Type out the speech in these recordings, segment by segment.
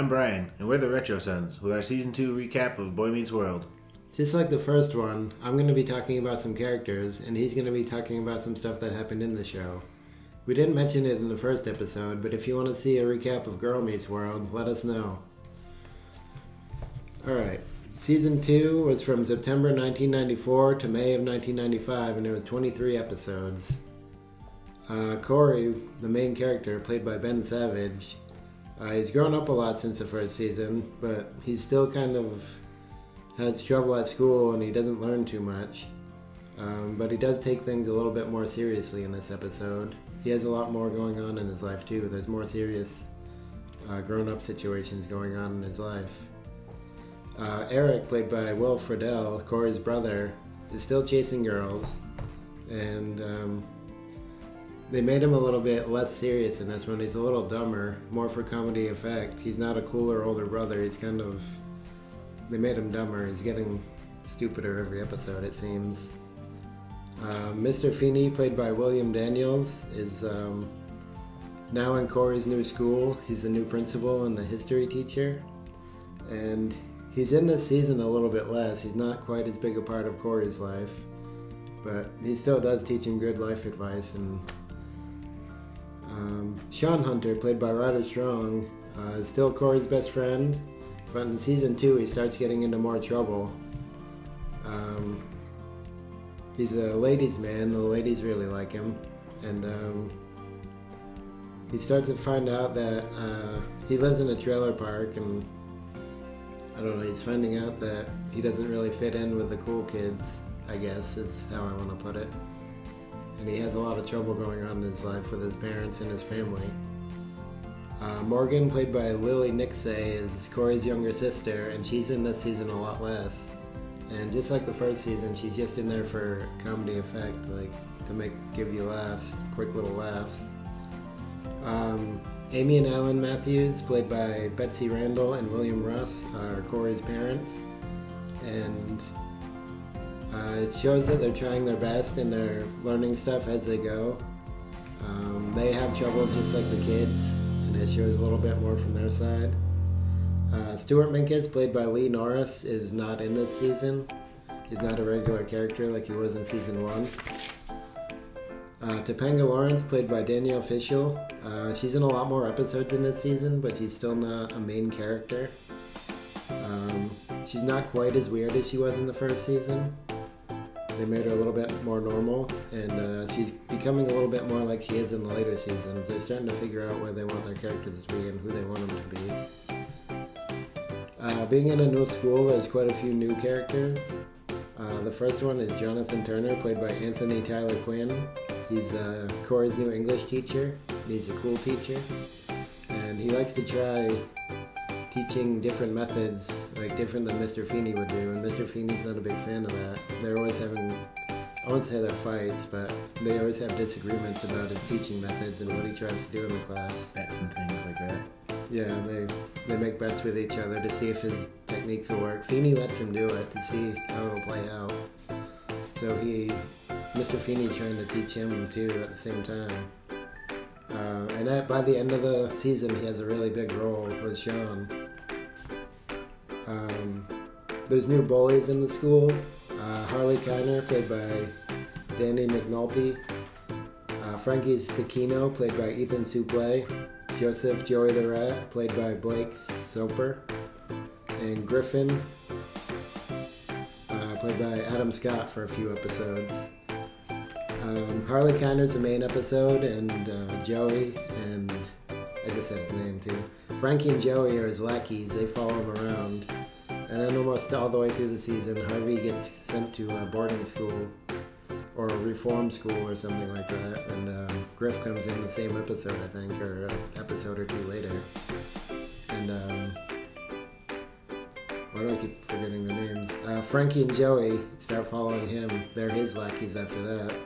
I'm Brian, and we're the Retro Sons, with our Season 2 recap of Boy Meets World. Just like the first one, I'm going to be talking about some characters, and he's going to be talking about some stuff that happened in the show. We didn't mention it in the first episode, but if you want to see a recap of Girl Meets World, let us know. Alright, Season 2 was from September 1994 to May of 1995, and it was 23 episodes. Corey, the main character, played by Ben Savage, he's grown up a lot since the first season, but he's still kind of has trouble at school and he doesn't learn too much. But he does take things a little bit more seriously in this episode. He has a lot more going on in his life too. There's more serious grown-up situations going on in his life. Eric, played by Will Friedle, Corey's brother, is still chasing girls, and they made him a little bit less serious in this one. He's a little dumber, more for comedy effect. He's not a cooler older brother. He's kind of... They made him dumber. He's getting stupider every episode, it seems. Mr. Feeney, played by William Daniels, is now in Corey's new school. He's the new principal and the history teacher. And he's in this season a little bit less. He's not quite as big a part of Corey's life. But he still does teach him good life advice. And Sean Hunter, played by Ryder Strong, is still Corey's best friend, but in Season 2 he starts getting into more trouble. He's a ladies' man, the ladies really like him, and he starts to find out that he lives in a trailer park, and I don't know, he's finding out that he doesn't really fit in with the cool kids, I guess is how I want to put it. And he has a lot of trouble going on in his life with his parents and his family. Morgan, played by Lily Nixay, is Corey's younger sister, and she's in this season a lot less. And just like the first season, she's just in there for comedy effect, like to give you laughs, quick little laughs. Amy and Alan Matthews, played by Betsy Randall and William Russ, are Corey's parents. And it shows that they're trying their best and they're learning stuff as they go. They have trouble just like the kids, and it shows a little bit more from their side. Stuart Minkus, played by Lee Norris, is not in this season. He's not a regular character like he was in Season 1. Topanga Lawrence, played by Danielle Fishel. She's in a lot more episodes in this season, but she's still not a main character. She's not quite as weird as she was in the first season. They made her a little bit more normal, and she's becoming a little bit more like she is in the later seasons. They're starting to figure out where they want their characters to be and who they want them to be. Being in a new school, there's quite a few new characters. The first one is Jonathan Turner, played by Anthony Tyler Quinn. He's Corey's new English teacher. He's a cool teacher, and he likes to try teaching different methods, like different than Mr. Feeney would do, and Mr. Feeney's not a big fan of that. They're always having, I won't say they're fights, but they always have disagreements about his teaching methods and what he tries to do in the class. Bets and things like that. Yeah, they make bets with each other to see if his techniques will work. Feeney lets him do it to see how it'll play out. So Mr. Feeney's trying to teach him too at the same time. And by the end of the season, he has a really big role with Sean. There's new bullies in the school. Harley Kiner, played by Danny McNulty. Frankie Stachino, played by Ethan Suplee. Joseph Joey the Rat, played by Blake Soper. And Griffin, played by Adam Scott for a few episodes. Harley Kiner's the main episode, and Joey, and I just said his name too. Frankie and Joey are his lackeys. They follow him around. And then almost all the way through the season, Harvey gets sent to a boarding school or a reform school or something like that. And Griff comes in the same episode, I think, or an episode or two later. And why do I keep forgetting the names? Frankie and Joey start following him. They're his lackeys after that.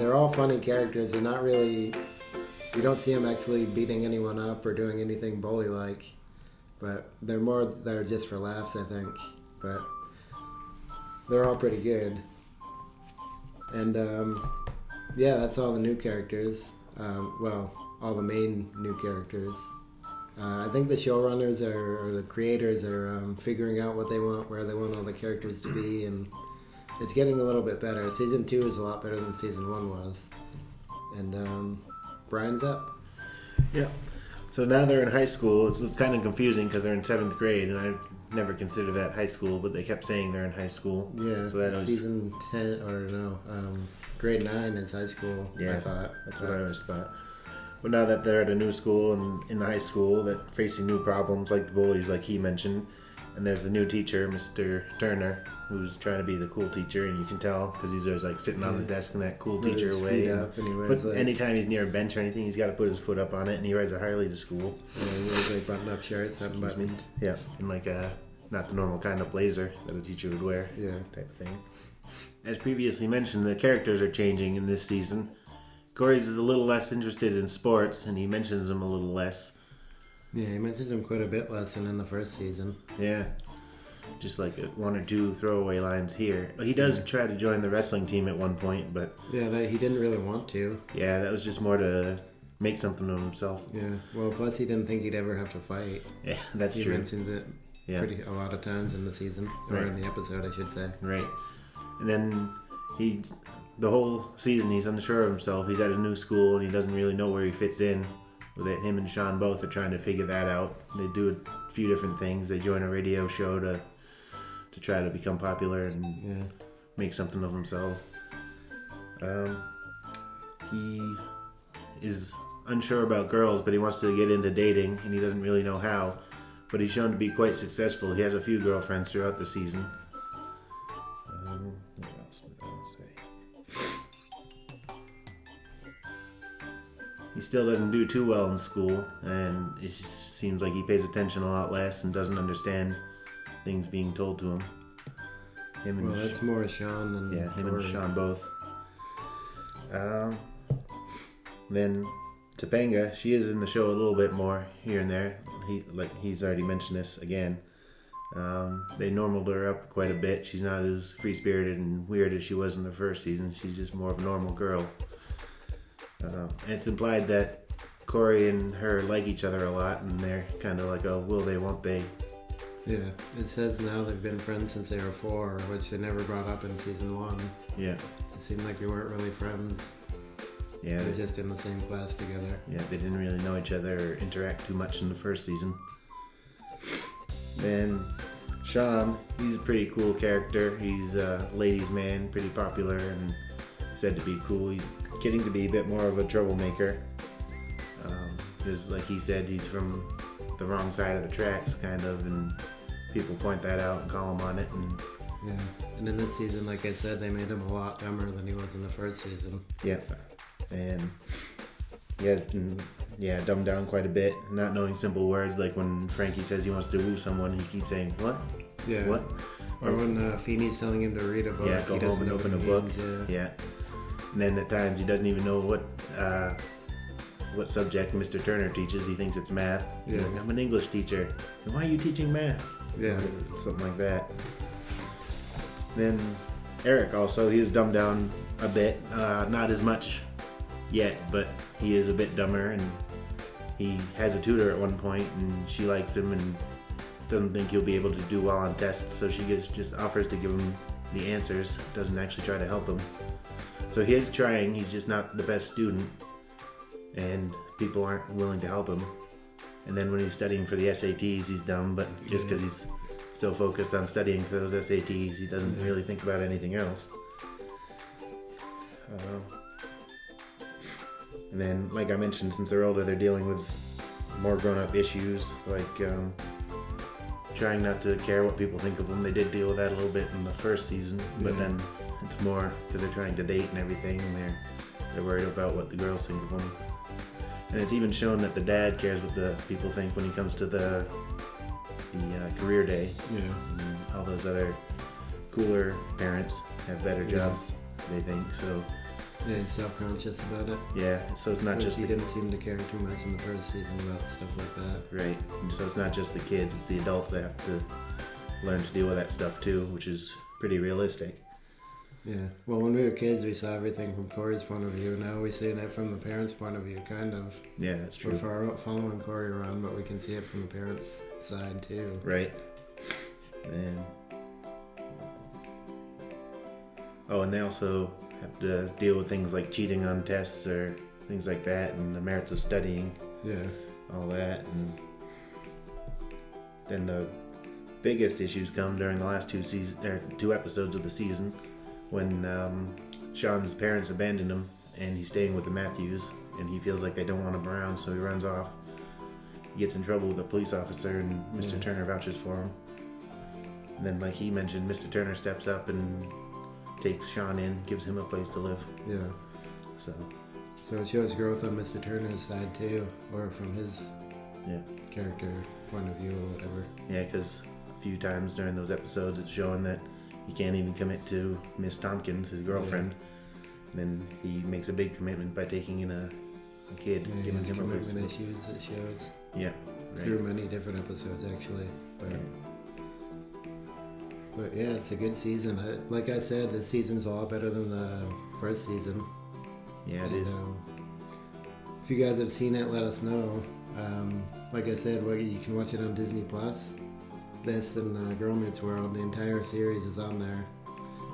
They're all funny characters. They're not really... You don't see them actually beating anyone up or doing anything bully-like. But they're just for laughs, I think. But they're all pretty good. And yeah, that's all the new characters. Well, all the main new characters. I think the showrunners or the creators are figuring out what they want, where they want all the characters to be, and it's getting a little bit better. Season 2 is a lot better than Season 1 was. And Brian's up. Yeah. So now they're in high school. It's kind of confusing because they're in 7th grade, and I never considered that high school, but they kept saying they're in high school. Yeah, so that Season 10, or no, grade 9 is high school, yeah, I thought. That's what I always thought. But now that they're at a new school and in high school, that facing new problems like the bullies, like he mentioned, and there's the new teacher, Mr. Turner, who's trying to be the cool teacher, and you can tell because he's always like sitting on the desk in that cool teacher way. But anytime he's near a bench or anything, he's got to put his foot up on it, and he rides a Harley to school. Yeah, he wears like button-up shirts, unbuttoned. Yeah, and like not the normal kind of blazer that a teacher would wear. Yeah, type thing. As previously mentioned, the characters are changing in this season. Corey's a little less interested in sports, and he mentions them a little less. Yeah, he mentions them quite a bit less than in the first season. Yeah, just like one or two throwaway lines here. He does try to join the wrestling team at one point, but... Yeah, he didn't really want to. Yeah, that was just more to make something of himself. Yeah, well, plus he didn't think he'd ever have to fight. Yeah, that's true. He mentions it a lot of times in the season, or in the episode, I should say. Right. And then the whole season he's unsure of himself. He's at a new school and he doesn't really know where he fits in. Him and Sean both are trying to figure that out. They do a few different things. They join a radio show to try to become popular and make something of themselves. He is unsure about girls, but he wants to get into dating and he doesn't really know how. But he's shown to be quite successful. He has a few girlfriends throughout the season. What else did I say? He still doesn't do too well in school, and it just seems like he pays attention a lot less and doesn't understand things being told to him. That's more Sean than him Corey. And Sean both. Then Topanga, she is in the show a little bit more here and there. He's already mentioned this again. They normaled her up quite a bit. She's not as free-spirited and weird as she was in the first season. She's just more of a normal girl. And it's implied that Corey and her like each other a lot, and they're kind of like a will they, won't they. Yeah, it says now they've been friends since they were 4, which they never brought up in season 1. Yeah. It seemed like they weren't really friends. Yeah. They're just in the same class together. Yeah, they didn't really know each other or interact too much in the first season. Then Sean, he's a pretty cool character. He's a ladies' man, pretty popular and said to be cool. He's getting to be a bit more of a troublemaker. Because like he said, he's from the wrong side of the tracks, kind of, and people point that out and call him on it. And in this season, like I said, they made him a lot dumber than he was in the first season. Yeah. And dumbed down quite a bit, not knowing simple words, like when Frankie says he wants to woo someone, he keeps saying, what? Yeah. What? Or when Feeney's telling him to read a book. Yeah, go home and open a book. Yeah. And then at times he doesn't even know what subject Mr. Turner teaches. He thinks it's math. Yeah. Like, I'm an English teacher. And why are you teaching math? Yeah. Something like that. Then Eric also, he is dumbed down a bit. Not as much yet, but he is a bit dumber, and he has a tutor at one point, and she likes him and doesn't think he'll be able to do well on tests, so she just offers to give him the answers, doesn't actually try to help him. So he is trying, he's just not the best student, and people aren't willing to help him. And then when he's studying for the SATs, he's dumb, but just because he's so focused on studying for those SATs, he doesn't really think about anything else. And then, like I mentioned, since they're older, they're dealing with more grown-up issues, like trying not to care what people think of them. They did deal with that a little bit in the first season, but then it's more because they're trying to date and everything, and they're worried about what the girls think of them. And it's even shown that the dad cares what the people think when he comes to the career day. Yeah. And all those other cooler parents have better jobs, they think, so... Yeah, he's self-conscious about it. Yeah, so it's not just... He didn't seem to care too much in the first season about stuff like that. Right, and so it's not just the kids, it's the adults that have to learn to deal with that stuff too, which is pretty realistic. Yeah. Well, when we were kids, we saw everything from Corey's point of view. Now we see it from the parents' point of view, kind of. Yeah, that's true. We're following Corey around, but we can see it from the parents' side too. Right. And and they also have to deal with things like cheating on tests or things like that, and the merits of studying. Yeah. All that, and then the biggest issues come during the last two episodes of the season, when Sean's parents abandon him and he's staying with the Matthews, and he feels like they don't want him around, so he runs off. He gets in trouble with a police officer, and Mr. Turner vouches for him. And then, like he mentioned, Mr. Turner steps up and takes Sean in, gives him a place to live. Yeah. So it shows growth on Mr. Turner's side too, or from his character point of view or whatever. Yeah, because a few times during those episodes it's showing that he can't even commit to Miss Tompkins, his girlfriend. And then he makes a big commitment by taking in a kid, giving him a commitment issues, it shows. Yeah. Right. Through many different episodes, actually. But yeah, it's a good season. Like I said, this season's a lot better than the first season. Yeah, it is. If you guys have seen it, let us know. Like I said, you can watch it on Disney Plus. This and Girl Meets World, the entire series is on there.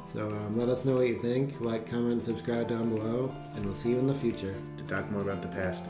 So let us know what you think. Like, comment, subscribe down below, and we'll see you in the future to talk more about the past.